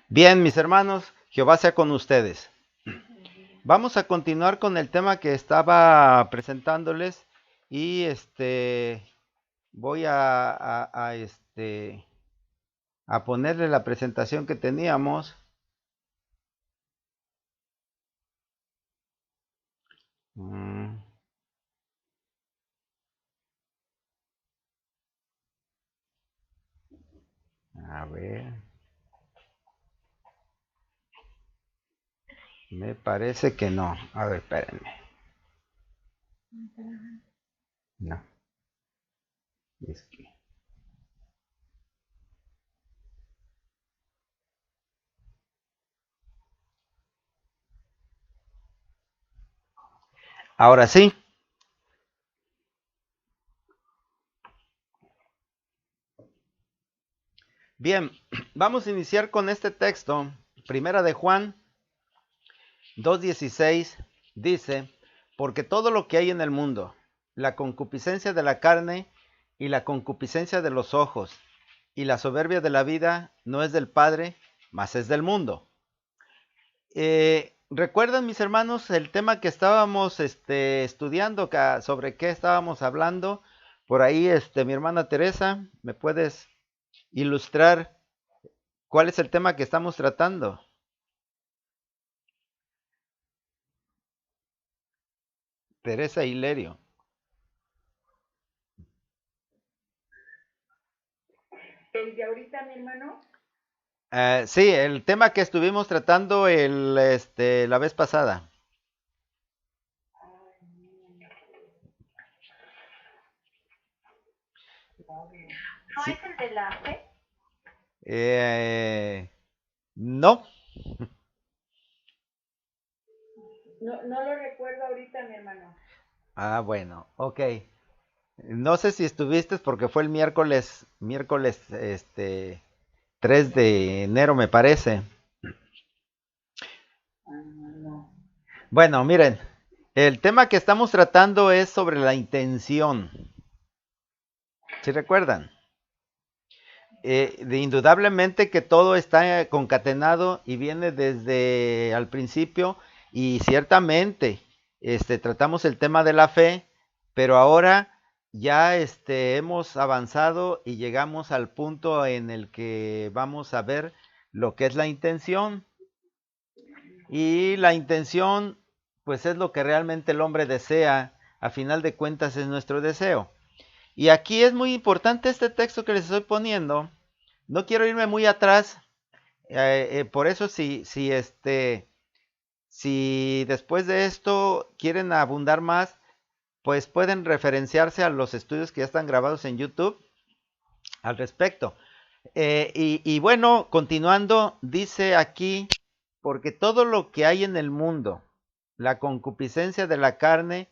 Bien, mis hermanos, Jehová sea con ustedes. Vamos a continuar con el tema que estaba presentándoles y voy a ponerle la presentación que teníamos. Mm, a ver, me parece que no. A ver, espérenme. No, es que... Ahora sí. Bien, vamos a iniciar con este texto. Primera de Juan 2:16 dice, porque todo lo que hay en el mundo, la concupiscencia de la carne y la concupiscencia de los ojos y la soberbia de la vida no es del Padre, mas es del mundo. ¿Recuerdan, mis hermanos, el tema que estábamos estudiando, sobre qué estábamos hablando? Por ahí, mi hermana Teresa, ¿me puedes ilustrar cuál es el tema que estamos tratando? Teresa Hilerio. El de ahorita, mi hermano. Sí, el tema que estuvimos tratando la vez pasada. ¿No Sí, es el de la fe? no. No lo recuerdo ahorita, mi hermano. Ah, bueno, ok. No sé si estuviste porque fue el miércoles 3 de enero me parece. No. Bueno, miren, el tema que estamos tratando es sobre la intención. ¿Sí recuerdan? Indudablemente que todo está concatenado y viene desde al principio y ciertamente tratamos el tema de la fe, pero ahora ya hemos avanzado y llegamos al punto en el que vamos a ver lo que es la intención. Y la intención pues es lo que realmente el hombre desea, a final de cuentas es nuestro deseo. Y aquí es muy importante este texto que les estoy poniendo. No quiero irme muy atrás, por eso si después de esto quieren abundar más, pues pueden referenciarse a los estudios que ya están grabados en YouTube al respecto. Y bueno, continuando, dice aquí, porque todo lo que hay en el mundo, la concupiscencia de la carne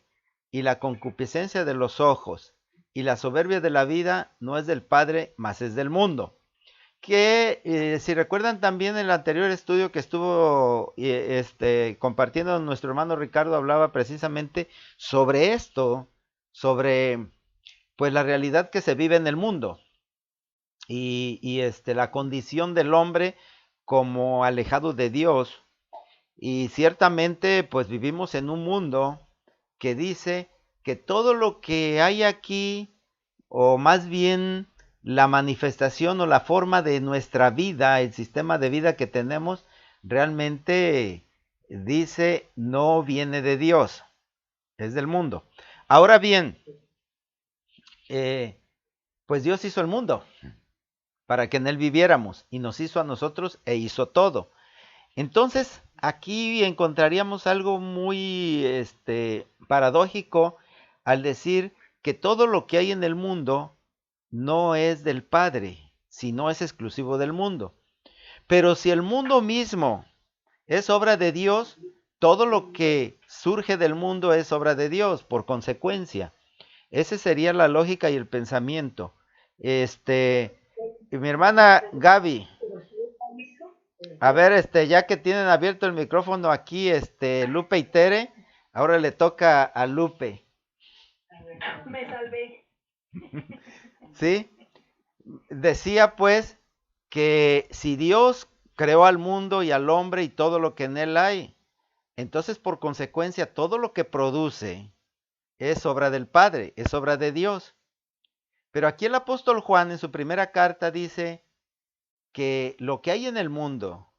y la concupiscencia de los ojos y la soberbia de la vida no es del Padre, mas es del mundo. Que si recuerdan también en el anterior estudio que estuvo compartiendo nuestro hermano Ricardo, hablaba precisamente sobre esto, sobre pues la realidad que se vive en el mundo y la condición del hombre como alejado de Dios. Y ciertamente pues vivimos en un mundo que dice que todo lo que hay aquí, o más bien la manifestación o la forma de nuestra vida, el sistema de vida que tenemos, realmente dice no viene de Dios, es del mundo. Ahora bien, pues Dios hizo el mundo para que en él viviéramos y nos hizo a nosotros e hizo todo. Entonces, aquí encontraríamos algo muy paradójico al decir que todo lo que hay en el mundo no es del Padre, sino es exclusivo del mundo. Pero si el mundo mismo es obra de Dios, todo lo que surge del mundo es obra de Dios, por consecuencia. Esa sería la lógica y el pensamiento. Mi hermana Gaby, a ver, ya que tienen abierto el micrófono aquí, Lupe y Tere, ahora le toca a Lupe. Me salvé. ¿Sí? Decía pues que si Dios creó al mundo y al hombre y todo lo que en él hay. Entonces, por consecuencia, todo lo que produce es obra del Padre, es obra de Dios. Pero aquí el apóstol Juan en su primera carta dice que lo que hay en el mundo,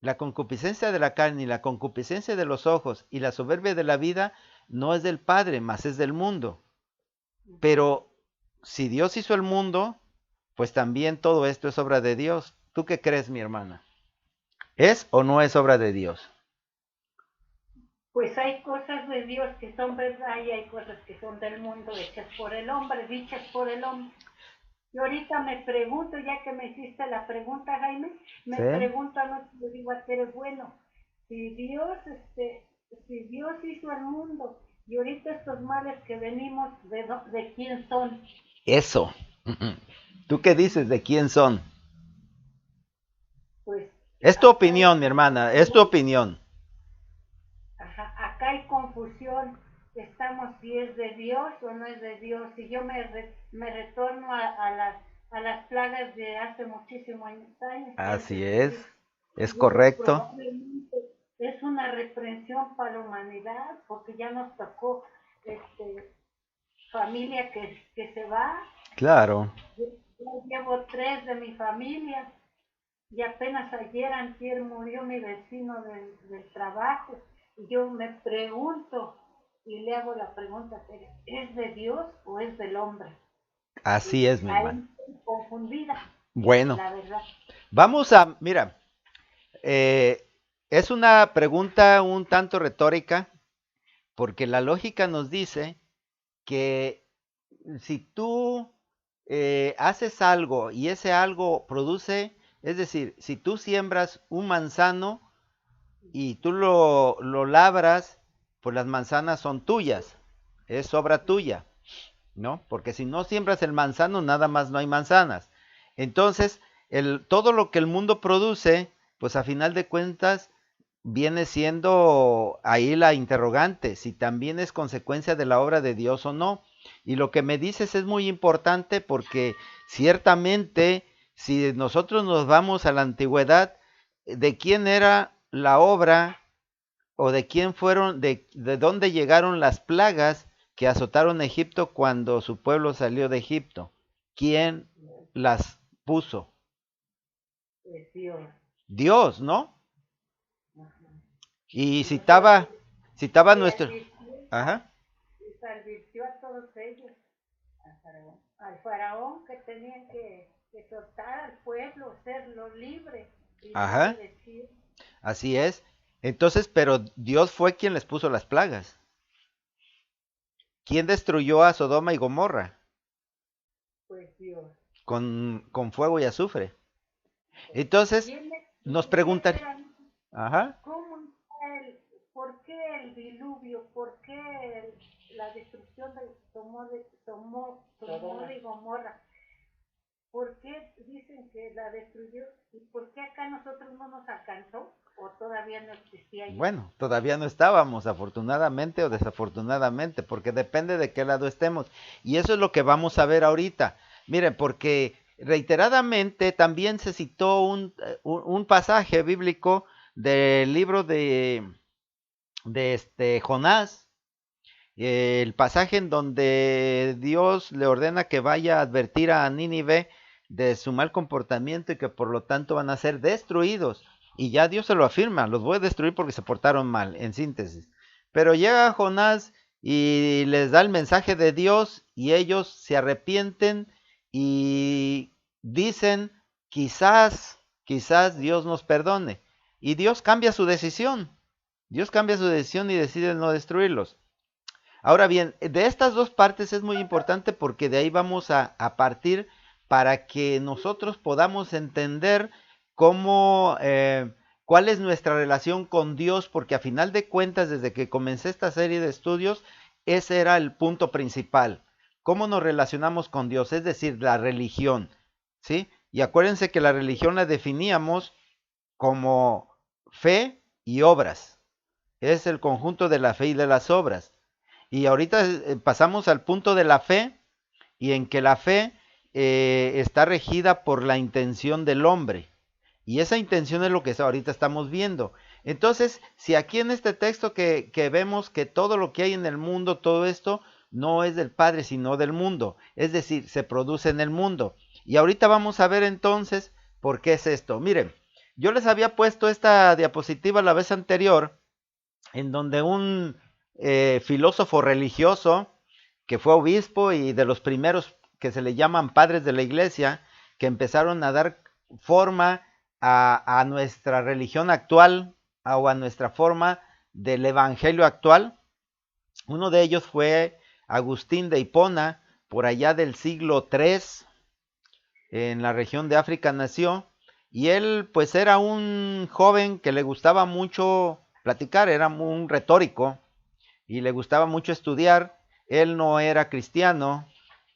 la concupiscencia de la carne y la concupiscencia de los ojos y la soberbia de la vida, no es del Padre, mas es del mundo. Pero si Dios hizo el mundo, pues también todo esto es obra de Dios. ¿Tú qué crees, mi hermana? ¿Es o no es obra de Dios? Pues hay cosas de Dios que son verdad y hay cosas que son del mundo, hechas por el hombre, dichas por el hombre. Y ahorita me pregunto, ya que me hiciste la pregunta, Jaime, me ¿Sí? pregunto a nosotros, le digo a Tere, bueno, si Dios, si Dios hizo el mundo y ahorita estos males que venimos, ¿de quién son? Eso. ¿Tú qué dices de quién son? Pues Es tu acá hay, opinión, mi hermana, es tu opinión. ajá, acá hay confusión, estamos si es de Dios o no es de Dios. Si yo me retorno a las plagas de hace muchísimos años, Así decir, es digo, correcto. probablemente es una reprensión para la humanidad, porque ya nos tocó familia que se va. Claro. Yo llevo 3 de mi familia y apenas antier murió mi vecino del trabajo. Y yo me pregunto y le hago la pregunta, ¿es de Dios o es del hombre? Así Y es, mi hermano. ahí estoy confundida, Bueno, la verdad. vamos a, mira, eh, es una pregunta un tanto retórica, porque la lógica nos dice que si tú haces algo y ese algo produce, es decir, si tú siembras un manzano y tú lo labras, pues las manzanas son tuyas, es obra tuya, ¿no? Porque si no siembras el manzano, nada más no hay manzanas. Entonces, todo lo que el mundo produce, pues a final de cuentas, viene siendo ahí la interrogante, si también es consecuencia de la obra de Dios o no. Y lo que me dices es muy importante porque ciertamente, si nosotros nos vamos a la antigüedad, ¿de quién era la obra o de quién fueron, de dónde llegaron las plagas que azotaron a Egipto cuando su pueblo salió de Egipto? ¿Quién las puso? Es Dios. Dios, ¿no? Ajá. Y Y Dios citaba le nuestro... advirtió, Ajá. les advirtió a todos ellos, al faraón que tenían que soltar al pueblo, serlo libre, y no Ajá, obedeció. así es. Entonces, pero Dios fue quien les puso las plagas. ¿Quién destruyó a Sodoma y Gomorra? Pues Dios. Con fuego y azufre. Pues, Entonces, ¿quién nos quién preguntan, era? ajá, ¿Cómo por qué el diluvio? ¿Por qué la destrucción de Sodoma y Gomorra? ¿Por qué dicen que la destruyó? ¿Y por qué acá nosotros no nos alcanzó? ¿O todavía no existía ya? bueno, todavía no estábamos, afortunadamente o desafortunadamente, porque depende de qué lado estemos. Y eso es lo que vamos a ver ahorita. Miren, porque reiteradamente también se citó un pasaje bíblico del libro de Jonás, el pasaje en donde Dios le ordena que vaya a advertir a Nínive de su mal comportamiento y que por lo tanto van a ser destruidos. Y ya Dios se lo afirma, los voy a destruir porque se portaron mal, en síntesis. Pero llega Jonás y les da el mensaje de Dios y ellos se arrepienten y dicen, quizás Dios nos perdone. Y Dios cambia su decisión. Dios cambia su decisión y decide no destruirlos. Ahora bien, de estas dos partes es muy importante porque de ahí vamos a partir para que nosotros podamos entender cómo, cuál es nuestra relación con Dios, porque a final de cuentas, desde que comencé esta serie de estudios, ese era el punto principal. ¿Cómo nos relacionamos con Dios? Es decir, la religión, ¿sí? Y acuérdense que la religión la definíamos como fe y obras. Es el conjunto de la fe y de las obras. Y ahorita pasamos al punto de la fe y en que la fe está regida por la intención del hombre. Y esa intención es lo que ahorita estamos viendo. Entonces, si aquí en este texto que vemos que todo lo que hay en el mundo, todo esto, no es del Padre, sino del mundo. Es decir, se produce en el mundo. Y ahorita vamos a ver entonces por qué es esto. Miren, yo les había puesto esta diapositiva la vez anterior, en donde un filósofo religioso, que fue obispo y de los primeros que se le llaman padres de la iglesia, que empezaron a dar forma a nuestra religión actual o a nuestra forma del evangelio actual. Uno de ellos fue Agustín de Hipona, por allá del siglo III, en la región de África nació, y él pues era un joven que le gustaba mucho platicar, era un retórico, y le gustaba mucho estudiar. Él no era cristiano,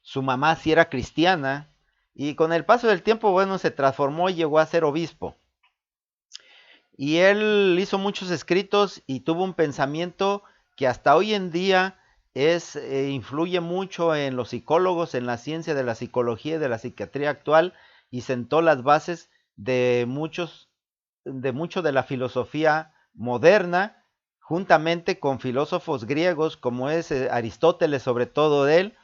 su mamá sí era cristiana, y con el paso del tiempo, bueno, se transformó y llegó a ser obispo. Y él hizo muchos escritos y tuvo un pensamiento que hasta hoy en día influye mucho en los psicólogos, en la ciencia de la psicología y de la psiquiatría actual, y sentó las bases de mucho de la filosofía moderna, juntamente con filósofos griegos como es Aristóteles, sobre todo él.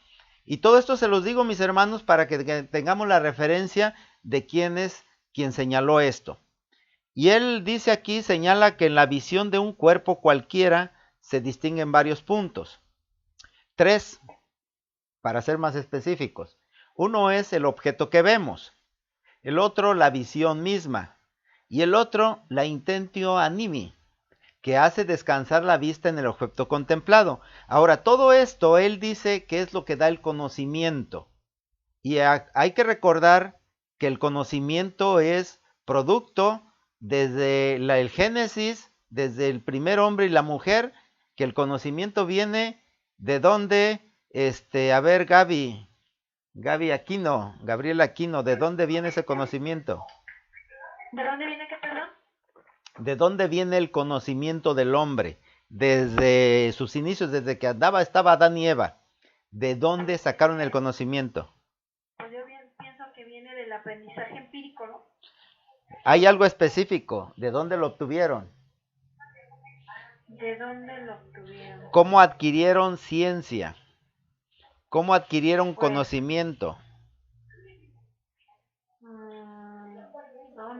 Y todo esto se los digo, mis hermanos, para que tengamos la referencia de quién es quien señaló esto. Y él dice aquí, señala que en la visión de un cuerpo cualquiera se distinguen varios puntos. 3, para ser más específicos. Uno es el objeto que vemos, el otro la visión misma, y el otro la intentio animi, que hace descansar la vista en el objeto contemplado. Ahora, todo esto él dice que es lo que da el conocimiento. Y hay que recordar que el conocimiento es producto desde el Génesis, desde el primer hombre y la mujer, que el conocimiento viene de dónde, a ver, Gaby Aquino, Gabriel Aquino, ¿de dónde viene ese conocimiento? ¿De dónde viene qué, perdón? ¿De dónde viene el conocimiento del hombre? Desde sus inicios, desde que estaba Adán y Eva. ¿De dónde sacaron el conocimiento? Pues yo pienso que viene del aprendizaje empírico, ¿no? ¿Hay algo específico? ¿De dónde lo obtuvieron? ¿De dónde lo obtuvieron? ¿Cómo adquirieron ciencia? ¿Cómo adquirieron conocimiento?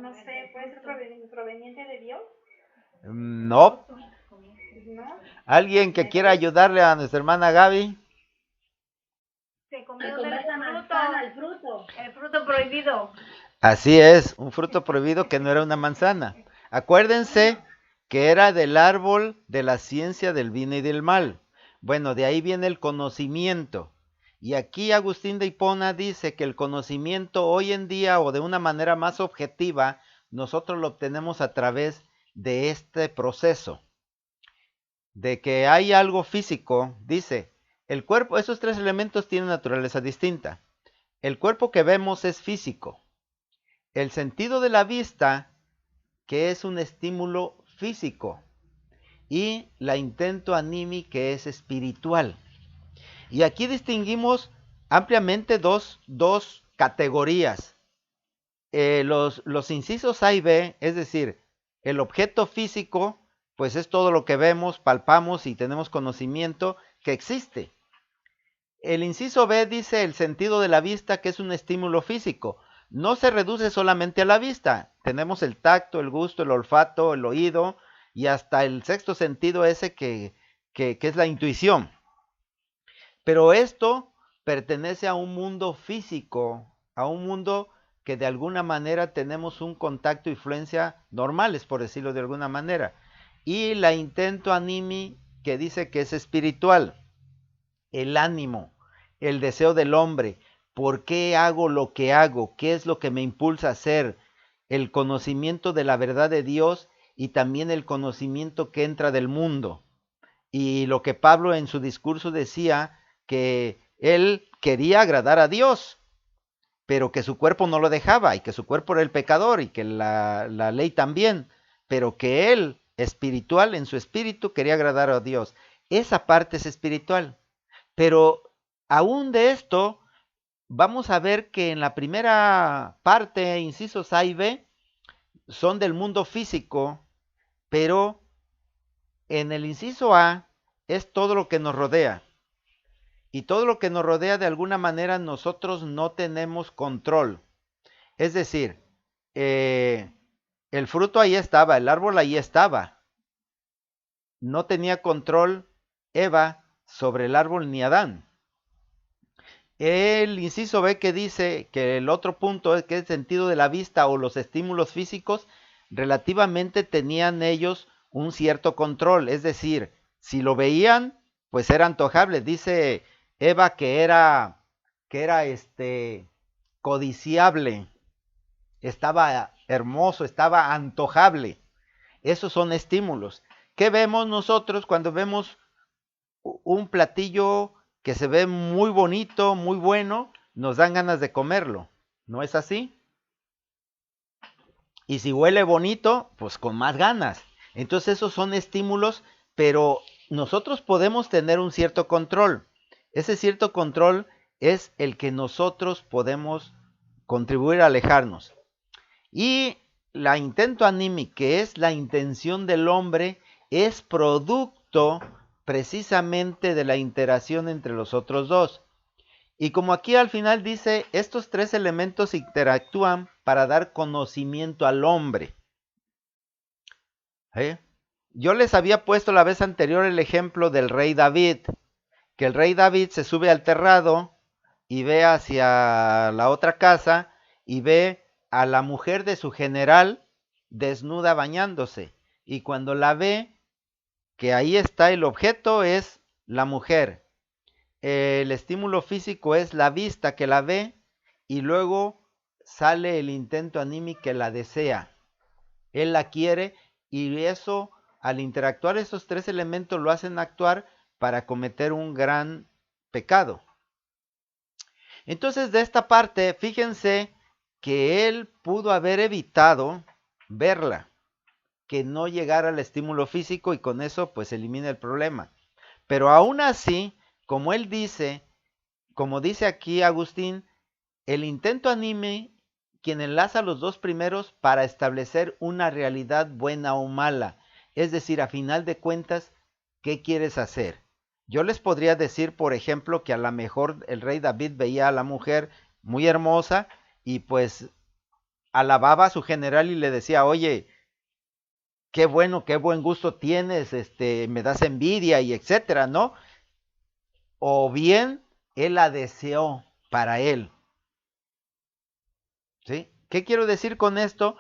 No sé, ¿puede ser proveniente de Dios? No. ¿No? ¿Alguien que quiera ayudarle a nuestra hermana Gaby? Se comió el fruto prohibido. Así es, un fruto prohibido que no era una manzana. Acuérdense que era del árbol de la ciencia del bien y del mal. Bueno, de ahí viene el conocimiento. Y aquí Agustín de Hipona dice que el conocimiento hoy en día, o de una manera más objetiva, nosotros lo obtenemos a través de este proceso. De que hay algo físico, dice, el cuerpo, esos tres elementos tienen naturaleza distinta. El cuerpo que vemos es físico. El sentido de la vista, que es un estímulo físico, y la intento animi, que es espiritual. Y aquí distinguimos ampliamente dos categorías. Los incisos A y B, es decir, el objeto físico, pues es todo lo que vemos, palpamos y tenemos conocimiento que existe. El inciso B dice el sentido de la vista, que es un estímulo físico. No se reduce solamente a la vista. Tenemos el tacto, el gusto, el olfato, el oído y hasta el sexto sentido ese que es la intuición. Pero esto pertenece a un mundo físico, a un mundo que de alguna manera tenemos un contacto e influencia normales, por decirlo de alguna manera. Y la intento animi, que dice que es espiritual. El ánimo, el deseo del hombre, por qué hago lo que hago, qué es lo que me impulsa a hacer, el conocimiento de la verdad de Dios y también el conocimiento que entra del mundo. Y lo que Pablo en su discurso decía, que él quería agradar a Dios, pero que su cuerpo no lo dejaba, y que su cuerpo era el pecador, y que la ley también, pero que él, espiritual, en su espíritu, quería agradar a Dios. Esa parte es espiritual. Pero aún de esto, vamos a ver que en la primera parte, incisos A y B, son del mundo físico, pero en el inciso A es todo lo que nos rodea. Y todo lo que nos rodea de alguna manera nosotros no tenemos control. Es decir, el fruto ahí estaba, el árbol ahí estaba. No tenía control Eva sobre el árbol ni Adán. El inciso B que dice que el otro punto es que el sentido de la vista o los estímulos físicos relativamente tenían ellos un cierto control. Es decir, si lo veían, pues era antojable. Dice Eva que era codiciable, estaba hermoso, estaba antojable. Esos son estímulos. ¿Qué vemos nosotros cuando vemos un platillo que se ve muy bonito, muy bueno? Nos dan ganas de comerlo, ¿no es así? Y si huele bonito, pues con más ganas. Entonces esos son estímulos, pero nosotros podemos tener un cierto control. Ese cierto control es el que nosotros podemos contribuir a alejarnos. Y la intento anímica, que es la intención del hombre, es producto precisamente de la interacción entre los otros dos. Y como aquí al final dice, estos tres elementos interactúan para dar conocimiento al hombre. ¿Eh? Yo les había puesto la vez anterior el ejemplo del rey David, que el rey David se sube al terrado y ve hacia la otra casa y ve a la mujer de su general desnuda bañándose. Y cuando la ve, que ahí está el objeto, es la mujer. El estímulo físico es la vista que la ve y luego sale el intento anímico que la desea. Él la quiere y eso, al interactuar esos tres elementos, lo hacen actuar para cometer un gran pecado. Entonces, de esta parte, fíjense que él pudo haber evitado verla, que no llegara al estímulo físico y con eso pues elimina el problema. Pero aún así, como él dice, como dice aquí Agustín, el intento anime quien enlaza los dos primeros para establecer una realidad buena o mala. Es decir, a final de cuentas, ¿qué quieres hacer? Yo les podría decir, por ejemplo, que a lo mejor el rey David veía a la mujer muy hermosa y pues alababa a su general y le decía, oye, qué bueno, qué buen gusto tienes, me das envidia y etcétera, ¿no? O bien él la deseó para él. ¿Sí? ¿Qué quiero decir con esto?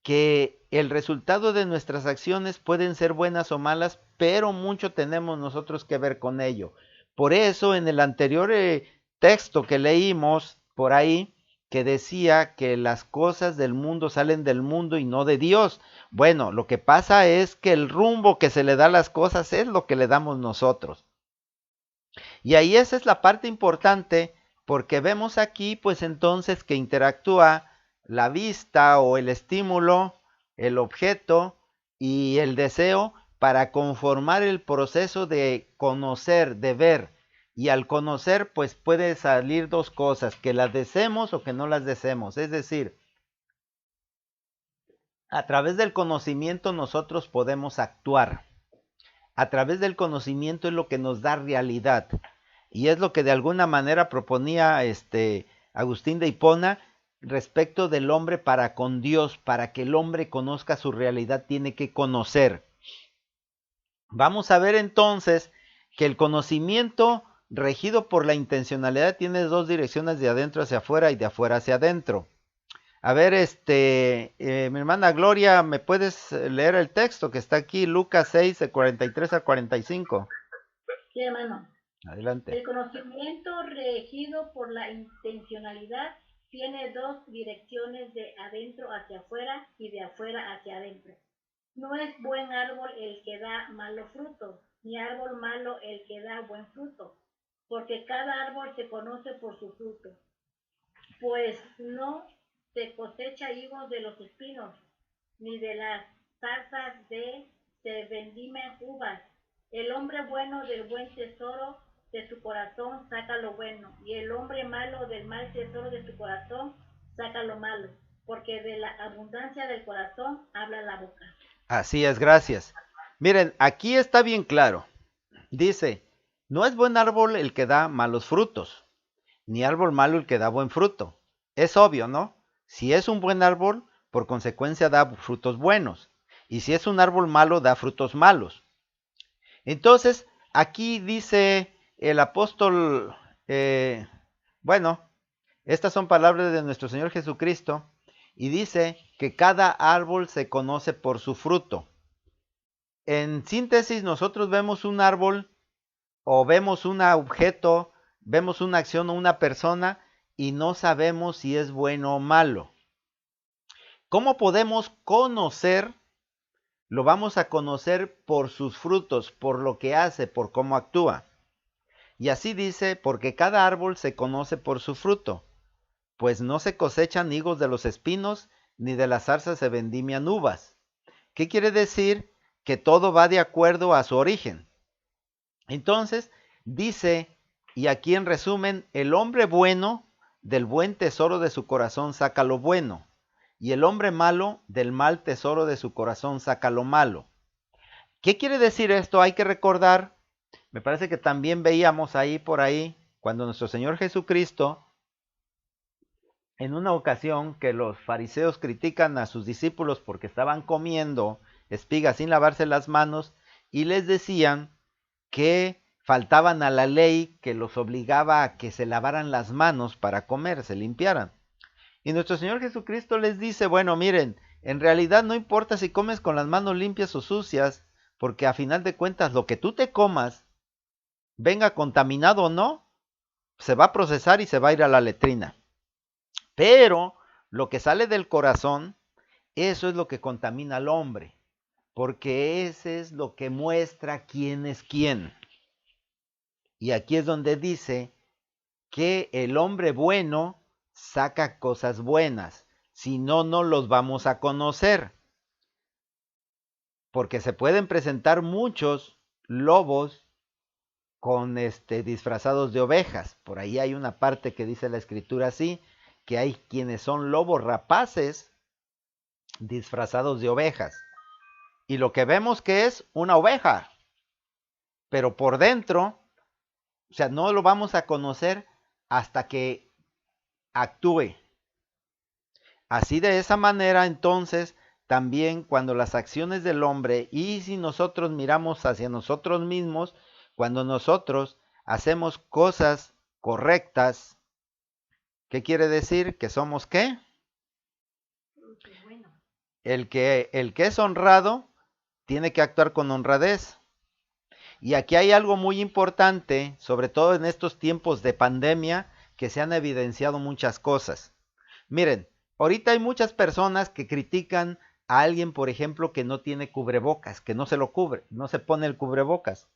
Que el resultado de nuestras acciones pueden ser buenas o malas, pero mucho tenemos nosotros que ver con ello. Por eso en el anterior texto que leímos por ahí, que decía que las cosas del mundo salen del mundo y no de Dios. Bueno, lo que pasa es que el rumbo que se le da a las cosas es lo que le damos nosotros. Y ahí esa es la parte importante, porque vemos aquí pues entonces que interactúa la vista o el estímulo, el objeto y el deseo para conformar el proceso de conocer, de ver. Y al conocer pues puede salir dos cosas, que las deseemos o que no las deseemos. Es decir, a través del conocimiento nosotros podemos actuar. A través del conocimiento es lo que nos da realidad. Y es lo que de alguna manera proponía Agustín de Hipona respecto del hombre para con Dios. Para que el hombre conozca su realidad tiene que conocer. Vamos a ver entonces que el conocimiento regido por la intencionalidad tiene dos direcciones, de adentro hacia afuera y de afuera hacia adentro. A ver, mi hermana Gloria, ¿me puedes leer el texto que está aquí? Lucas 6, de 43 a 45. Sí, hermano. Adelante. El conocimiento regido por la intencionalidad tiene dos direcciones, de adentro hacia afuera y de afuera hacia adentro. No es buen árbol el que da malo fruto, ni árbol malo el que da buen fruto, porque cada árbol se conoce por su fruto. Pues no se cosecha higos de los espinos, ni de las zarzas se vendimen uvas. El hombre bueno del buen tesoro de su corazón saca lo bueno, y el hombre malo del mal tesoro de su corazón saca lo malo, porque de la abundancia del corazón habla la boca. Así es, gracias. Miren, aquí está bien claro. Dice, no es buen árbol el que da malos frutos, ni árbol malo el que da buen fruto. Es obvio, ¿no? Si es un buen árbol, por consecuencia da frutos buenos. Y si es un árbol malo, da frutos malos. Entonces, aquí dice el apóstol, eh, bueno, estas son palabras de nuestro Señor Jesucristo, y dice que cada árbol se conoce por su fruto. En síntesis, nosotros vemos un árbol o vemos un objeto, vemos una acción o una persona y no sabemos si es bueno o malo. ¿Cómo podemos conocer? Lo vamos a conocer por sus frutos, por lo que hace, por cómo actúa. Y así dice, porque cada árbol se conoce por su fruto, pues no se cosechan higos de los espinos, ni de las zarzas se vendimian uvas. ¿Qué quiere decir? Que todo va de acuerdo a su origen. Entonces, dice, y aquí en resumen, el hombre bueno del buen tesoro de su corazón saca lo bueno, y el hombre malo del mal tesoro de su corazón saca lo malo. ¿Qué quiere decir esto? Hay que recordar, me parece que también veíamos ahí por ahí, cuando nuestro Señor Jesucristo, en una ocasión que los fariseos critican a sus discípulos porque estaban comiendo espigas sin lavarse las manos, y les decían que faltaban a la ley que los obligaba a que se lavaran las manos para comer, se limpiaran. Y nuestro Señor Jesucristo les dice, bueno, miren, en realidad no importa si comes con las manos limpias o sucias, porque a final de cuentas lo que tú te comas, venga contaminado o no, se va a procesar y se va a ir a la letrina. Pero lo que sale del corazón, eso es lo que contamina al hombre, porque ese es lo que muestra quién es quién. Y aquí es donde dice que el hombre bueno saca cosas buenas, si no, no los vamos a conocer, porque se pueden presentar muchos lobos con disfrazados de ovejas. Por ahí hay una parte que dice la escritura así, que hay quienes son lobos rapaces disfrazados de ovejas. Y lo que vemos que es una oveja, pero por dentro, o sea, no lo vamos a conocer hasta que actúe. Así de esa manera, entonces, también cuando las acciones del hombre, y si nosotros miramos hacia nosotros mismos, cuando nosotros hacemos cosas correctas, ¿qué quiere decir? ¿Que somos qué? Bueno. El que es honrado tiene que actuar con honradez. Y aquí hay algo muy importante, sobre todo en estos tiempos de pandemia, que se han evidenciado muchas cosas. Miren, ahorita hay muchas personas que critican a alguien, por ejemplo, que no tiene cubrebocas, que no se lo cubre, no se pone el cubrebocas.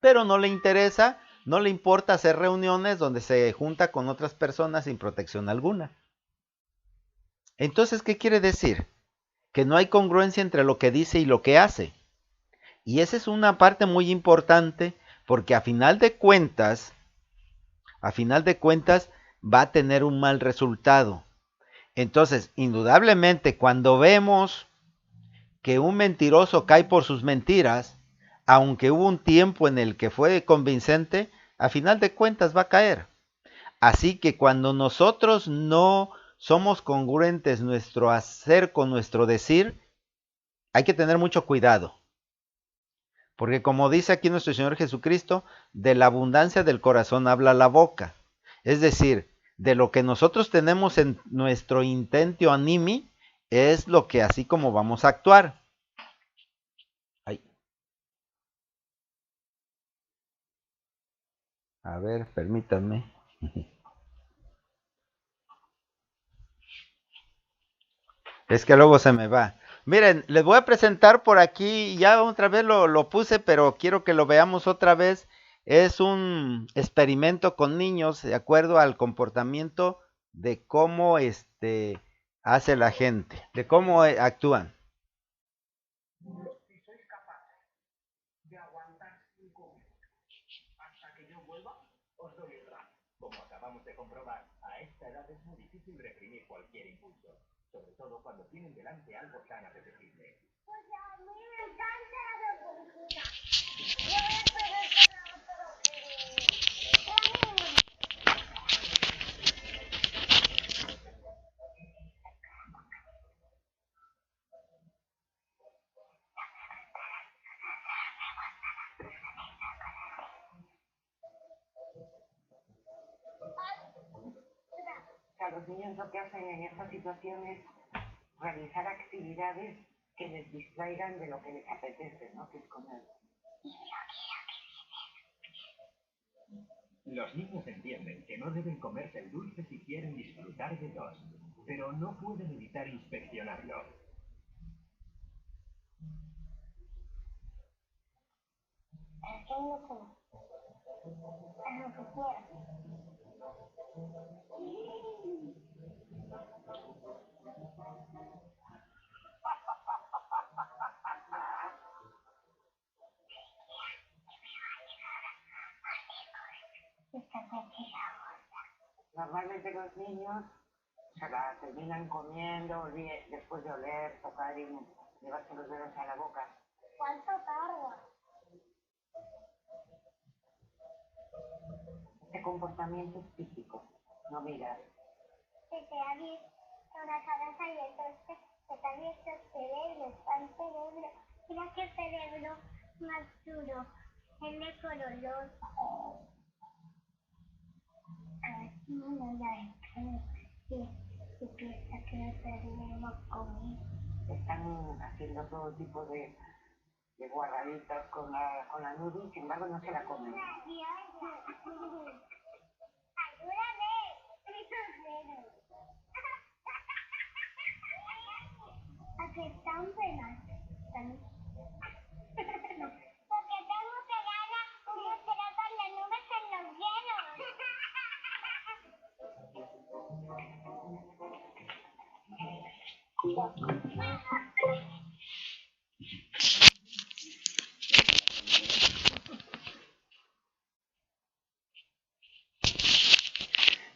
Pero no le interesa, no le importa hacer reuniones donde se junta con otras personas sin protección alguna. Entonces, ¿qué quiere decir? Que no hay congruencia entre lo que dice y lo que hace. Y esa es una parte muy importante porque a final de cuentas va a tener un mal resultado. Entonces, indudablemente, cuando vemos que un mentiroso cae por sus mentiras, aunque hubo un tiempo en el que fue convincente, a final de cuentas va a caer. Así que cuando nosotros no somos congruentes nuestro hacer con nuestro decir, hay que tener mucho cuidado. Porque como dice aquí nuestro Señor Jesucristo, de la abundancia del corazón habla la boca. Es decir, de lo que nosotros tenemos en nuestro intento animi, es lo que así como vamos a actuar. Ay. A ver, permítanme. Es que luego se me va. Miren, les voy a presentar por aquí, ya otra vez lo puse, pero quiero que lo veamos otra vez. Es un experimento con niños de acuerdo al comportamiento de cómo hace la gente, de cómo actúan. sobre todo cuando tienen delante algo tan apetecible. Pues a mí me encanta la revoltura. Los niños lo que hacen en estas situaciones es realizar actividades que les distraigan de lo que les apetece, ¿no? Que es comer. Los niños entienden que no deben comerse el dulce si quieren disfrutar de dos, pero no pueden evitar inspeccionarlo. Normalmente los niños se la terminan comiendo después de oler, tocar y llevarse los dedos a la boca. ¿Cuánto tarda? Este comportamiento es típico, no mirar. Se te ha abierto la cabeza y entonces se te ha abierto el cerebro, está el cerebro. Mira qué cerebro más duro, el de color. A ver si me lo da y piensa que no tenemos comida. Están haciendo todo tipo de guardaditas con la nube y sin embargo no se la comen. ¡Ayúdame! Aquí están buenas. Porque tengo que ganar unos trozos de nubes en los hielos.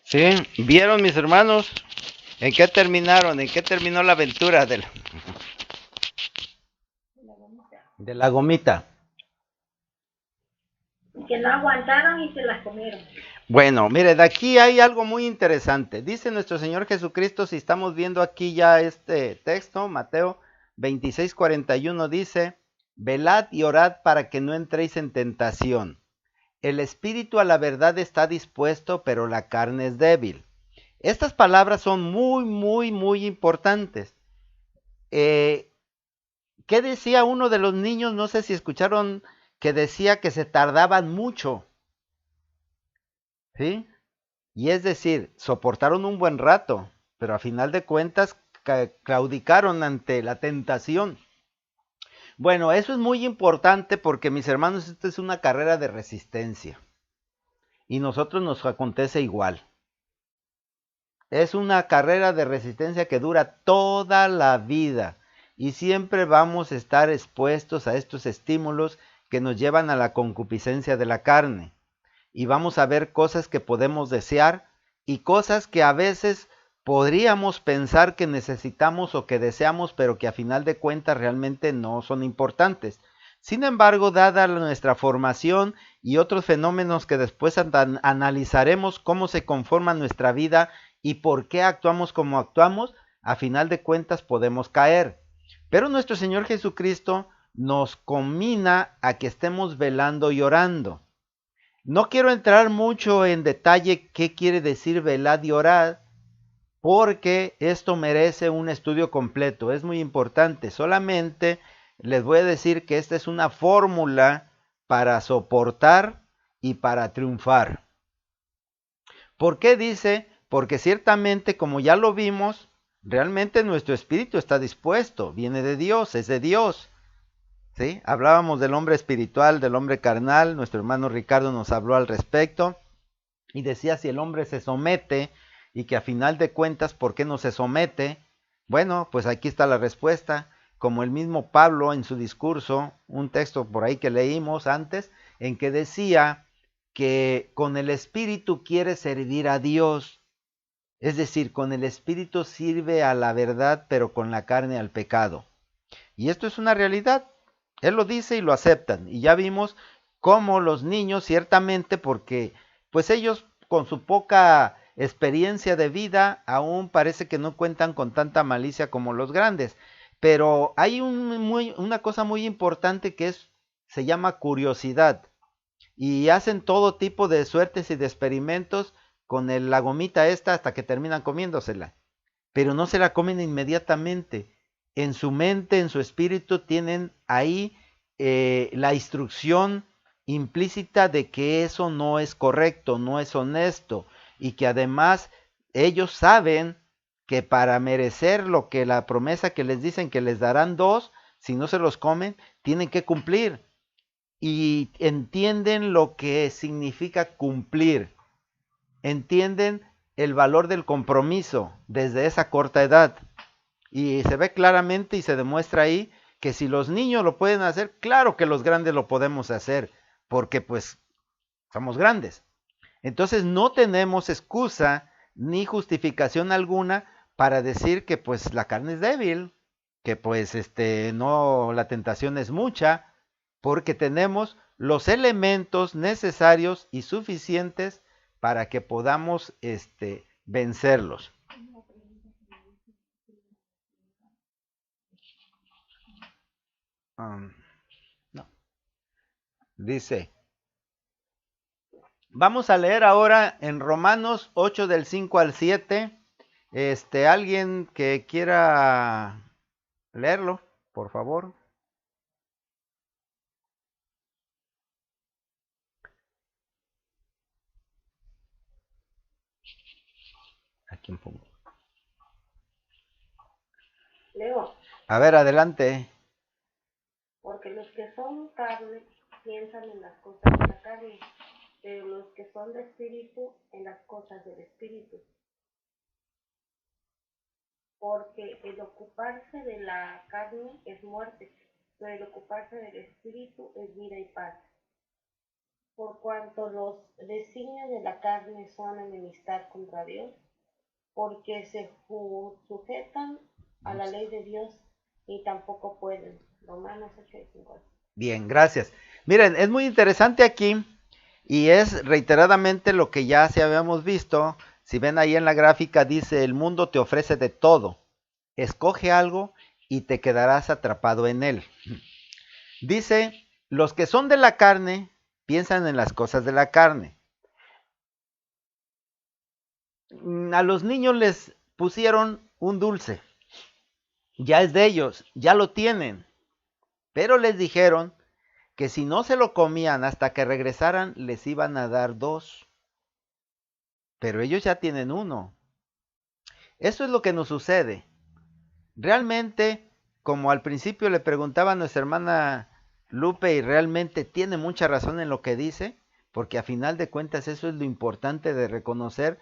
Sí, ¿vieron mis hermanos? ¿En qué terminaron? ¿En qué terminó la aventura de la gomita? Que no aguantaron y se las comieron. Bueno, mire, de aquí hay algo muy interesante. Dice nuestro Señor Jesucristo, si estamos viendo aquí ya este texto, Mateo 26:41 dice, velad y orad para que no entréis en tentación. El espíritu a la verdad está dispuesto, pero la carne es débil. Estas palabras son muy importantes. ¿Qué decía uno de los niños? No sé si escucharon que decía que se tardaban mucho. ¿Sí? Y es decir, soportaron un buen rato, pero a final de cuentas claudicaron ante la tentación. Bueno, eso es muy importante porque, mis hermanos, esta es una carrera de resistencia. Y nosotros nos acontece igual. Es una carrera de resistencia que dura toda la vida. Y siempre vamos a estar expuestos a estos estímulos que nos llevan a la concupiscencia de la carne. Y vamos a ver cosas que podemos desear y cosas que a veces podríamos pensar que necesitamos o que deseamos, pero que a final de cuentas realmente no son importantes. Sin embargo, dada nuestra formación y otros fenómenos que después analizaremos cómo se conforma nuestra vida y por qué actuamos como actuamos, a final de cuentas podemos caer. Pero nuestro Señor Jesucristo nos conmina a que estemos velando y orando. No quiero entrar mucho en detalle qué quiere decir velad y orad, porque esto merece un estudio completo, es muy importante. Solamente les voy a decir que esta es una fórmula para soportar y para triunfar. ¿Por qué dice? Porque ciertamente, como ya lo vimos, realmente nuestro espíritu está dispuesto, viene de Dios, es de Dios. ¿Sí? Hablábamos del hombre espiritual, del hombre carnal, nuestro hermano Ricardo nos habló al respecto y decía si el hombre se somete y que a final de cuentas, ¿por qué no se somete? Bueno, pues aquí está la respuesta, como el mismo Pablo en su discurso, un texto por ahí que leímos antes, en que decía que con el espíritu quiere servir a Dios. Es decir, con el espíritu sirve a la verdad, pero con la carne al pecado. Y esto es una realidad. Él lo dice y lo aceptan. Y ya vimos cómo los niños, ciertamente, porque pues ellos con su poca experiencia de vida, aún parece que no cuentan con tanta malicia como los grandes. Pero hay una cosa muy importante que se llama curiosidad. Y hacen todo tipo de suertes y de experimentos con la gomita esta hasta que terminan comiéndosela. Pero no se la comen inmediatamente. En su mente, en su espíritu, tienen ahí la instrucción implícita de que eso no es correcto, no es honesto, y que además ellos saben que para merecer lo que la promesa que les dicen que les darán dos, si no se los comen, tienen que cumplir. Y entienden lo que significa cumplir, entienden el valor del compromiso desde esa corta edad. Y se ve claramente y se demuestra ahí que si los niños lo pueden hacer, claro que los grandes lo podemos hacer, porque pues somos grandes. Entonces no tenemos excusa ni justificación alguna para decir que pues la carne es débil, que pues no, la tentación es mucha, porque tenemos los elementos necesarios y suficientes para que podamos vencerlos. No. Dice, vamos a leer ahora en Romanos 8 del 5 al 7. Alguien que quiera leerlo, por favor. ¿A quién pongo? Leo, A ver, adelante. porque los que son carne piensan en las cosas de la carne, pero los que son de espíritu en las cosas del espíritu. Porque el ocuparse de la carne es muerte, pero el ocuparse del espíritu es vida y paz. Por cuanto los designios de la carne son enemistad contra Dios, porque se sujetan a la ley de Dios y tampoco pueden. Romanos 8:5. Bien, gracias. Miren, es muy interesante aquí y es reiteradamente lo que ya se habíamos visto. Si ven ahí en la gráfica dice, el mundo te ofrece de todo. Escoge algo y te quedarás atrapado en él. Dice, los que son de la carne piensan en las cosas de la carne. A los niños les pusieron un dulce. Ya es de ellos, ya lo tienen. Pero les dijeron que si no se lo comían hasta que regresaran, les iban a dar dos. Pero ellos ya tienen uno. Eso es lo que nos sucede. Realmente, como al principio le preguntaba a nuestra hermana Lupe, y realmente tiene mucha razón en lo que dice, porque a final de cuentas eso es lo importante de reconocer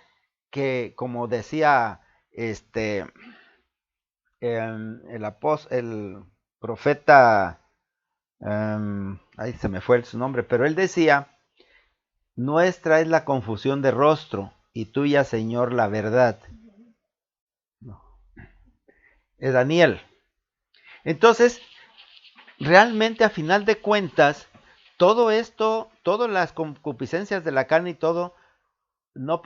que, como decía el profeta, ahí se me fue su nombre, pero él decía, nuestra es la confusión de rostro y tuya, Señor, la verdad. No. Es Daniel. Entonces, realmente a final de cuentas, todo esto, todas las concupiscencias de la carne y todo, no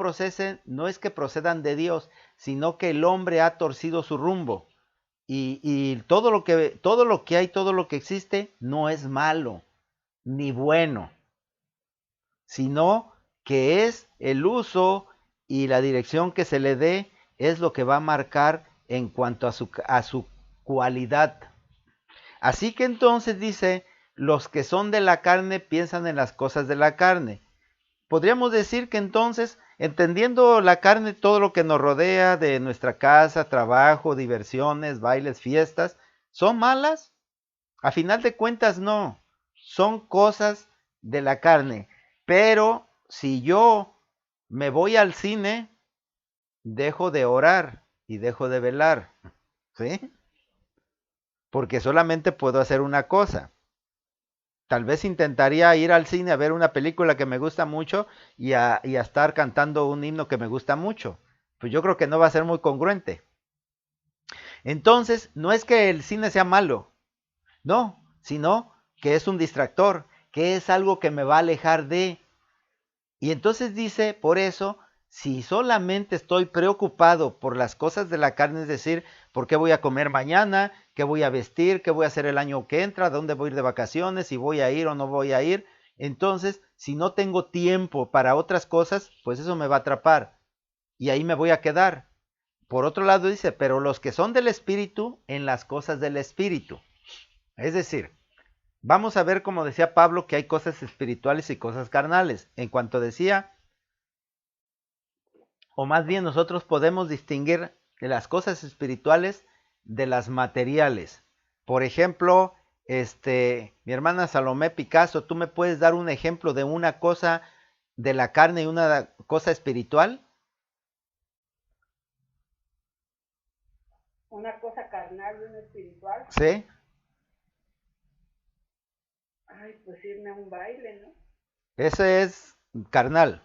es que procedan de Dios, sino que el hombre ha torcido su rumbo. Y todo lo que hay, todo lo que existe, no es malo, ni bueno, sino que es el uso y la dirección que se le dé, es lo que va a marcar en cuanto a su cualidad. Así que entonces dice, los que son de la carne piensan en las cosas de la carne. Podríamos decir que entonces, entendiendo la carne, todo lo que nos rodea de nuestra casa, trabajo, diversiones, bailes, fiestas, ¿son malas? A final de cuentas no, son cosas de la carne. Pero si yo me voy al cine, dejo de orar y dejo de velar, ¿sí? Porque solamente puedo hacer una cosa. Tal vez intentaría ir al cine a ver una película que me gusta mucho y a estar cantando un himno que me gusta mucho. pues yo creo que no va a ser muy congruente. Entonces, no es que el cine sea malo, no, sino que es un distractor, que es algo que me va a alejar de. Y entonces dice, por eso, si solamente estoy preocupado por las cosas de la carne, es decir, por qué voy a comer mañana, qué voy a vestir, qué voy a hacer el año que entra, dónde voy a ir de vacaciones, si voy a ir o no voy a ir, entonces, si no tengo tiempo para otras cosas, pues eso me va a atrapar y ahí me voy a quedar. Por otro lado dice, pero los que son del Espíritu, en las cosas del Espíritu. Es decir, vamos a ver, como decía Pablo, que hay cosas espirituales y cosas carnales. En cuanto decía, o más bien nosotros podemos distinguir de las cosas espirituales de las materiales. Por ejemplo, mi hermana Salomé Picasso, ¿tú me puedes dar un ejemplo de una cosa de la carne y una cosa espiritual? Una cosa carnal y una espiritual. Sí. Ay, pues irme a un baile, ¿no? Ese es carnal.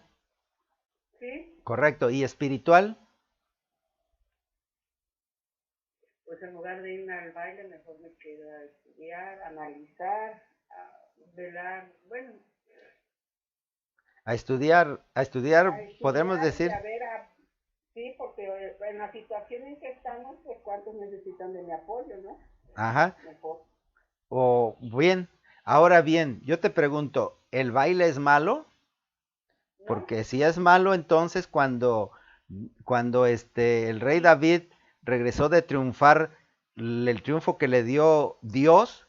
Sí, Correcto. ¿Y espiritual? pues en lugar de irme al baile, mejor me quedo a estudiar, a analizar, a velar, bueno, A estudiar, podemos decir. y a ver, sí, porque en la situación en que estamos, pues cuántos necesitan de mi apoyo, ¿no? Ajá. Mejor. O bien, ahora bien, yo te pregunto, ¿el baile es malo? ¿No? Porque si es malo, entonces cuando el rey David regresó de triunfar, el triunfo que le dio Dios,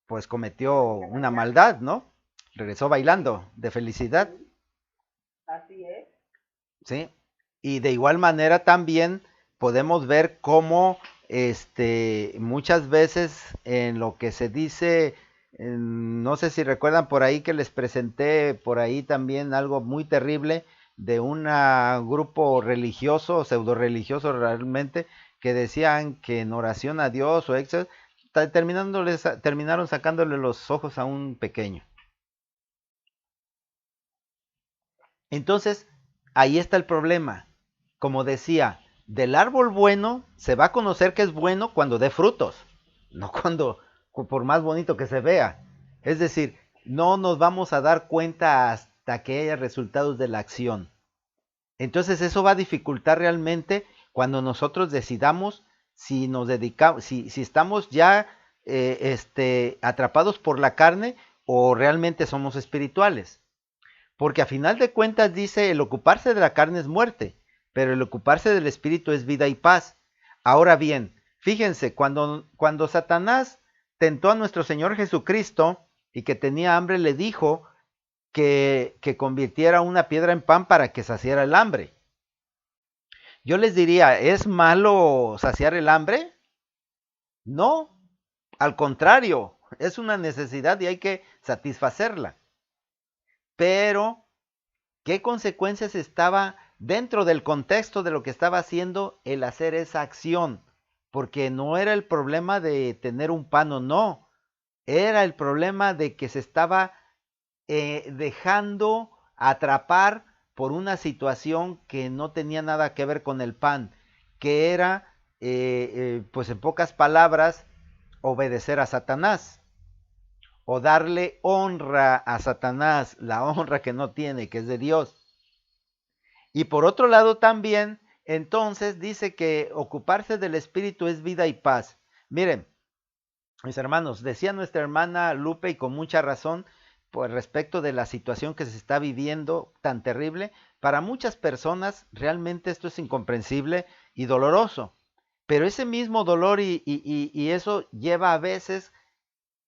pues cometió una maldad, ¿no? Regresó bailando de felicidad, Sí, así es. ¿sí? Y de igual manera también podemos ver cómo muchas veces en lo que se dice, no sé si recuerdan por ahí que les presenté por ahí también algo muy terrible de un grupo religioso, pseudo religioso realmente, que decían que en oración a Dios o etc., terminaron sacándole los ojos a un pequeño. Entonces, ahí está el problema. Como decía, del árbol bueno se va a conocer que es bueno cuando dé frutos, no cuando, por más bonito que se vea. Es decir, no nos vamos a dar cuenta hasta que haya resultados de la acción. Entonces eso va a dificultar realmente cuando nosotros decidamos si nos dedicamos, si estamos ya atrapados por la carne o realmente somos espirituales. Porque a final de cuentas dice, el ocuparse de la carne es muerte, pero el ocuparse del espíritu es vida y paz. Ahora bien, fíjense, cuando Satanás tentó a nuestro Señor Jesucristo y que tenía hambre, le dijo que convirtiera una piedra en pan para que saciara el hambre. Yo les diría, ¿es malo saciar el hambre? No, al contrario, es una necesidad y hay que satisfacerla. Pero ¿qué consecuencias estaba dentro del contexto de lo que estaba haciendo el hacer esa acción? Porque no era el problema de tener un pan o no, era el problema de que se estaba dejando atrapar por una situación que no tenía nada que ver con el pan, que era, pues en pocas palabras, obedecer a Satanás o darle honra a Satanás, la honra que no tiene, que es de Dios. Y por otro lado también, entonces dice que ocuparse del Espíritu es vida y paz. Miren, mis hermanos, decía nuestra hermana Lupe y con mucha razón, pues respecto de la situación que se está viviendo tan terrible, para muchas personas realmente esto es incomprensible y doloroso. Pero ese mismo dolor y eso lleva a veces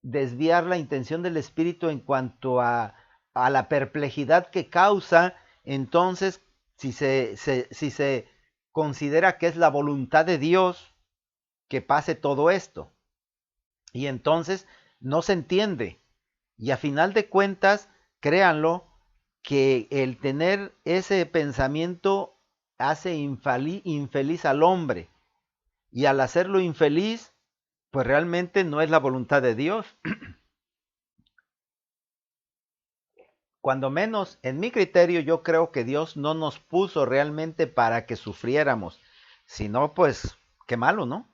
desviar la intención del Espíritu en cuanto a la perplejidad que causa. Entonces, si se considera que es la voluntad de Dios que pase todo esto, y entonces no se entiende, y a final de cuentas, créanlo, que el tener ese pensamiento hace infeliz al hombre, y al hacerlo infeliz, pues realmente no es la voluntad de Dios. Cuando menos, en mi criterio, yo creo que Dios no nos puso realmente para que sufriéramos. Si no, pues, qué malo, ¿no?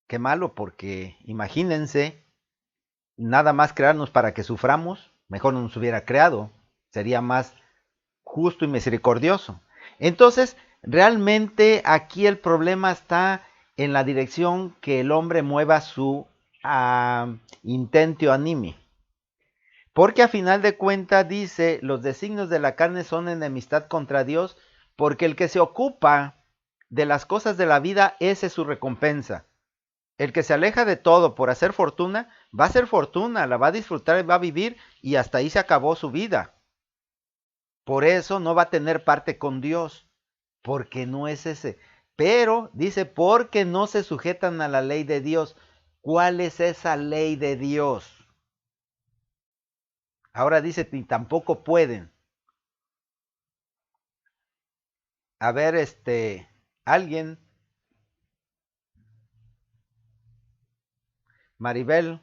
Qué malo, porque imagínense, nada más crearnos para que suframos, mejor no nos hubiera creado. Sería más justo y misericordioso. Entonces, realmente aquí el problema está en la dirección que el hombre mueva su intentio animi. Porque a final de cuentas dice, los designios de la carne son enemistad contra Dios, porque el que se ocupa de las cosas de la vida, esa es su recompensa. El que se aleja de todo por hacer fortuna, va a hacer fortuna, la va a disfrutar, va a vivir y hasta ahí se acabó su vida. Por eso no va a tener parte con Dios, porque no es ese. Pero dice, porque no se sujetan a la ley de Dios. ¿Cuál es esa ley de Dios? Ahora dice, ni tampoco pueden. A ver, alguien, Maribel,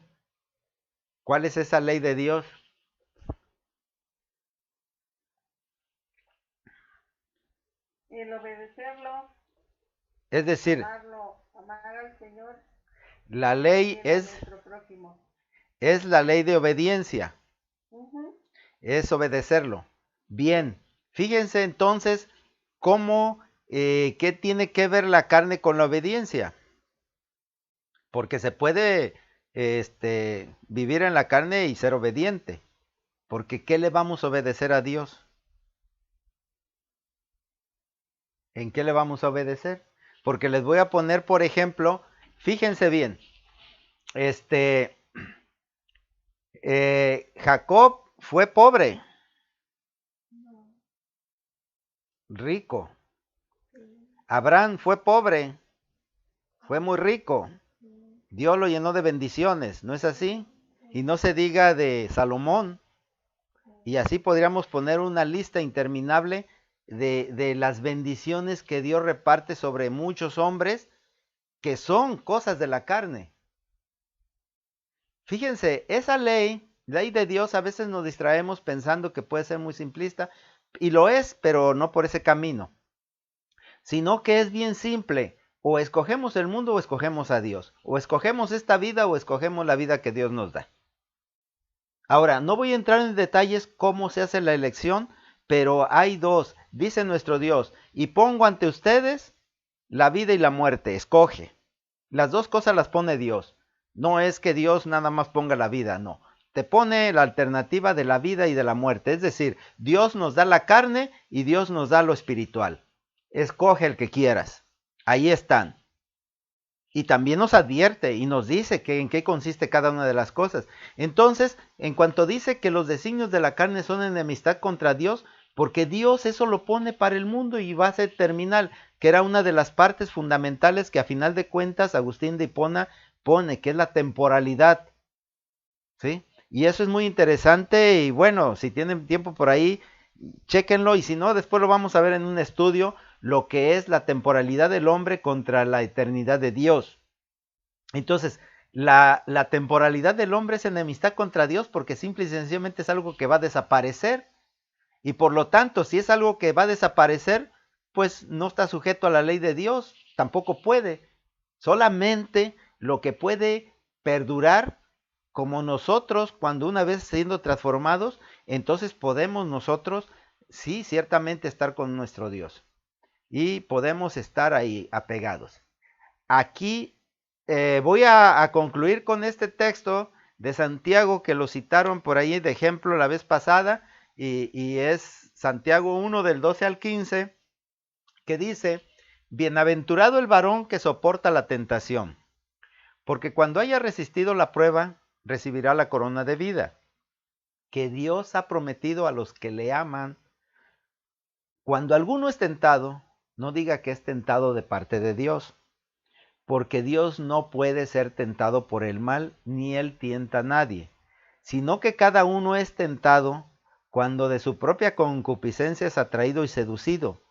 ¿cuál es esa ley de Dios? El obedecerlo, Es decir, amarlo, amar al Señor la y ley a nuestro prójimo. es la ley de obediencia, Ujú. es obedecerlo. Bien, fíjense entonces cómo, qué tiene que ver la carne con la obediencia. Porque se puede vivir en la carne y ser obediente. Porque ¿qué le vamos a obedecer a Dios? ¿En qué le vamos a obedecer? Porque les voy a poner, por ejemplo, fíjense bien, Jacob fue pobre, rico. Abraham fue pobre, fue muy rico. Dios lo llenó de bendiciones, ¿no es así? Y no se diga de Salomón. Y así podríamos poner una lista interminable de las bendiciones que Dios reparte sobre muchos hombres que son cosas de la carne. Fíjense, esa ley de Dios, a veces nos distraemos pensando que puede ser muy simplista, y lo es, pero no por ese camino, sino que es bien simple. O escogemos el mundo o escogemos a Dios, o escogemos esta vida o escogemos la vida que Dios nos da. Ahora, no voy a entrar en detalles cómo se hace la elección, pero hay dos. Dice nuestro Dios, y pongo ante ustedes la vida y la muerte, escoge. Las dos cosas las pone Dios. No es que Dios nada más ponga la vida, no. Te pone la alternativa de la vida y de la muerte. Es decir, Dios nos da la carne y Dios nos da lo espiritual. Escoge el que quieras. Ahí están. Y también nos advierte y nos dice que en qué consiste cada una de las cosas. Entonces, en cuanto dice que los designios de la carne son enemistad contra Dios, porque Dios eso lo pone para el mundo y va a ser terminal, que era una de las partes fundamentales que a final de cuentas Agustín de Hipona pone, que es la temporalidad. ¿Sí? Y eso es muy interesante y bueno, si tienen tiempo por ahí, chéquenlo y si no, después lo vamos a ver en un estudio, lo que es la temporalidad del hombre contra la eternidad de Dios. Entonces, la temporalidad del hombre es enemistad contra Dios porque simple y sencillamente es algo que va a desaparecer. Y por lo tanto, si es algo que va a desaparecer, pues no está sujeto a la ley de Dios, tampoco puede. Solamente lo que puede perdurar, como nosotros, cuando una vez siendo transformados, entonces podemos nosotros, sí, ciertamente estar con nuestro Dios. Y podemos estar ahí apegados. Aquí voy a concluir con este texto de Santiago que lo citaron por ahí de ejemplo la vez pasada y es Santiago 1 del 12 al 15 que dice, bienaventurado el varón que soporta la tentación, porque cuando haya resistido la prueba, recibirá la corona de vida que Dios ha prometido a los que le aman. Cuando alguno es tentado, no diga que es tentado de parte de Dios, porque Dios no puede ser tentado por el mal, ni él tienta a nadie, sino que cada uno es tentado cuando de su propia concupiscencia es atraído y seducido.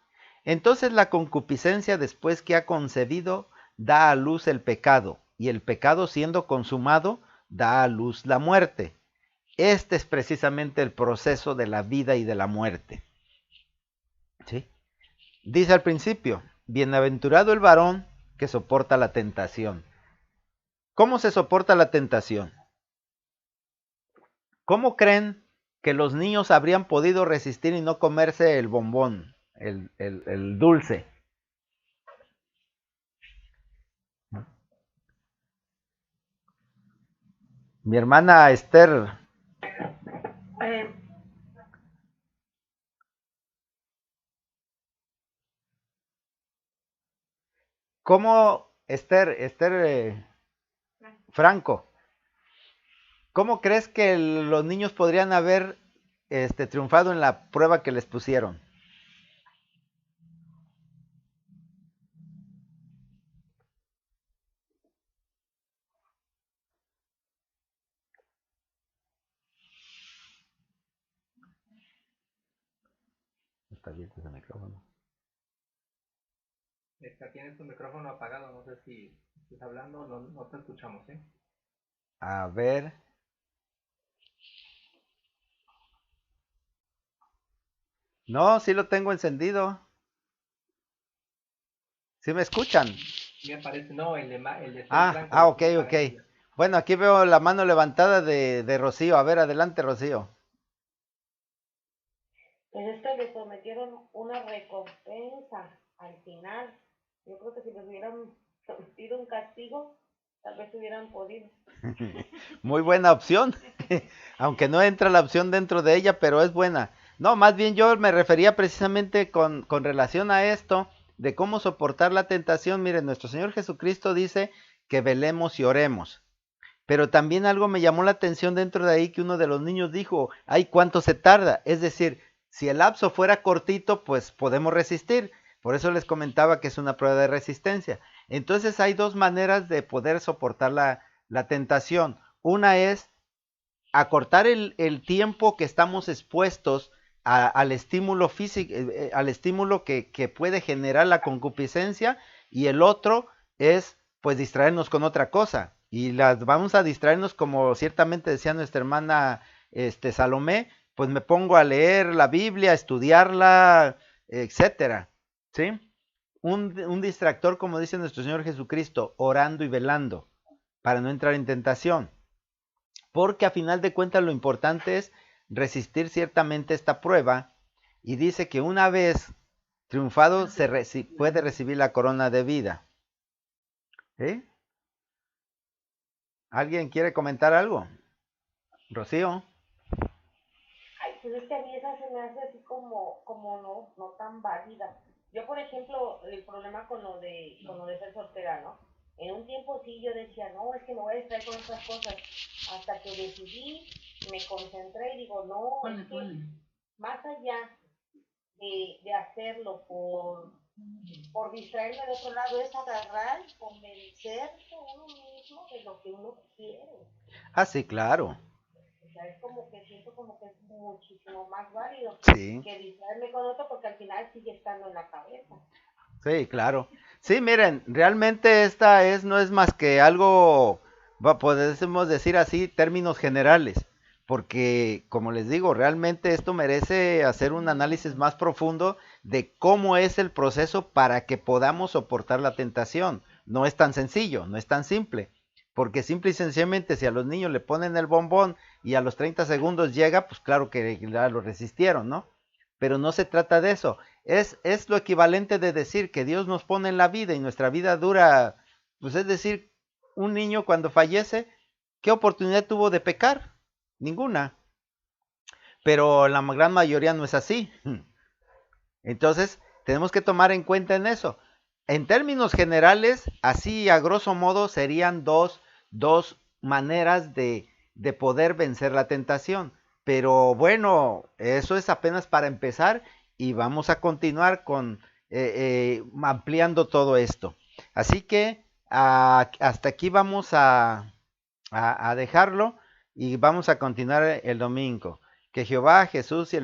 Entonces la concupiscencia, después que ha concebido, da a luz el pecado, y el pecado siendo consumado, da a luz la muerte. Este es precisamente el proceso de la vida y de la muerte. ¿Sí? Dice al principio, bienaventurado el varón que soporta la tentación. ¿Cómo se soporta la tentación? ¿Cómo creen que los niños habrían podido resistir y no comerse el bombón, el dulce? Mi hermana Esther. Eh, ¿Cómo, Esther Franco, cómo crees que los niños podrían haber triunfado en la prueba que les pusieron? Está abierto ese micrófono. Tienes tu micrófono apagado, no sé si estás hablando, no te escuchamos, ¿eh? A ver. No, sí lo tengo encendido. ¿Sí me escuchan? Me aparece, no, el de Ok. Bueno, aquí veo la mano levantada de Rocío. A ver, adelante, Rocío. Pues es que le prometieron una recompensa al final. Yo creo que si les hubieran sometido un castigo, tal vez hubieran podido. Muy buena opción. Aunque no entra la opción dentro de ella, pero es buena. No, más bien yo me refería precisamente con relación a esto, de cómo soportar la tentación. Miren, nuestro Señor Jesucristo dice que velemos y oremos. Pero también algo me llamó la atención dentro de ahí que uno de los niños dijo, ay, ¿cuánto se tarda? Es decir, si el lapso fuera cortito, pues podemos resistir. Por eso les comentaba que es una prueba de resistencia. Entonces hay dos maneras de poder soportar la tentación. Una es acortar el tiempo que estamos expuestos al estímulo físico, al estímulo que puede generar la concupiscencia, y el otro es pues distraernos con otra cosa. Y las vamos a distraernos, como ciertamente decía nuestra hermana Salomé, pues me pongo a leer la Biblia, a estudiarla, etcétera, ¿sí? Un distractor, como dice nuestro Señor Jesucristo, orando y velando, para no entrar en tentación. Porque a final de cuentas lo importante es resistir ciertamente esta prueba, y dice que una vez triunfado puede recibir la corona de vida. ¿Sí? ¿Alguien quiere comentar algo? Rocío. Ay, pues es que a mí esa se me hace así como no tan válida. Yo, por ejemplo, el problema con lo de ser soltera, ¿no? En un tiempo sí yo decía, no, es que me voy a distraer con estas cosas. Hasta que decidí, me concentré y digo, no, es que más allá de hacerlo por distraerme de otro lado, es agarrar, convencerse uno mismo de lo que uno quiere. Ah, sí, claro. O sea, es como que siento como que es muchísimo más válido Sí. que distraerme con otro, porque al final sigue estando en la cabeza. Sí, claro. Sí, miren, realmente esta no es más que algo, podemos decir así, términos generales, porque como les digo, realmente esto merece hacer un análisis más profundo de cómo es el proceso para que podamos soportar la tentación. No es tan sencillo, no es tan simple, porque simple y sencillamente si a los niños le ponen el bombón y a los 30 segundos llega, pues claro que ya lo resistieron, ¿no? Pero no se trata de eso. Es lo equivalente de decir que Dios nos pone en la vida y nuestra vida dura, pues es decir, un niño cuando fallece, ¿qué oportunidad tuvo de pecar? Ninguna. Pero la gran mayoría no es así. Entonces, tenemos que tomar en cuenta en eso. En términos generales, así a grosso modo serían dos maneras de poder vencer la tentación. Pero bueno, eso es apenas para empezar, y vamos a continuar con ampliando todo esto. Así que hasta aquí vamos a dejarlo, y vamos a continuar el domingo. Que Jehová, Jesús y el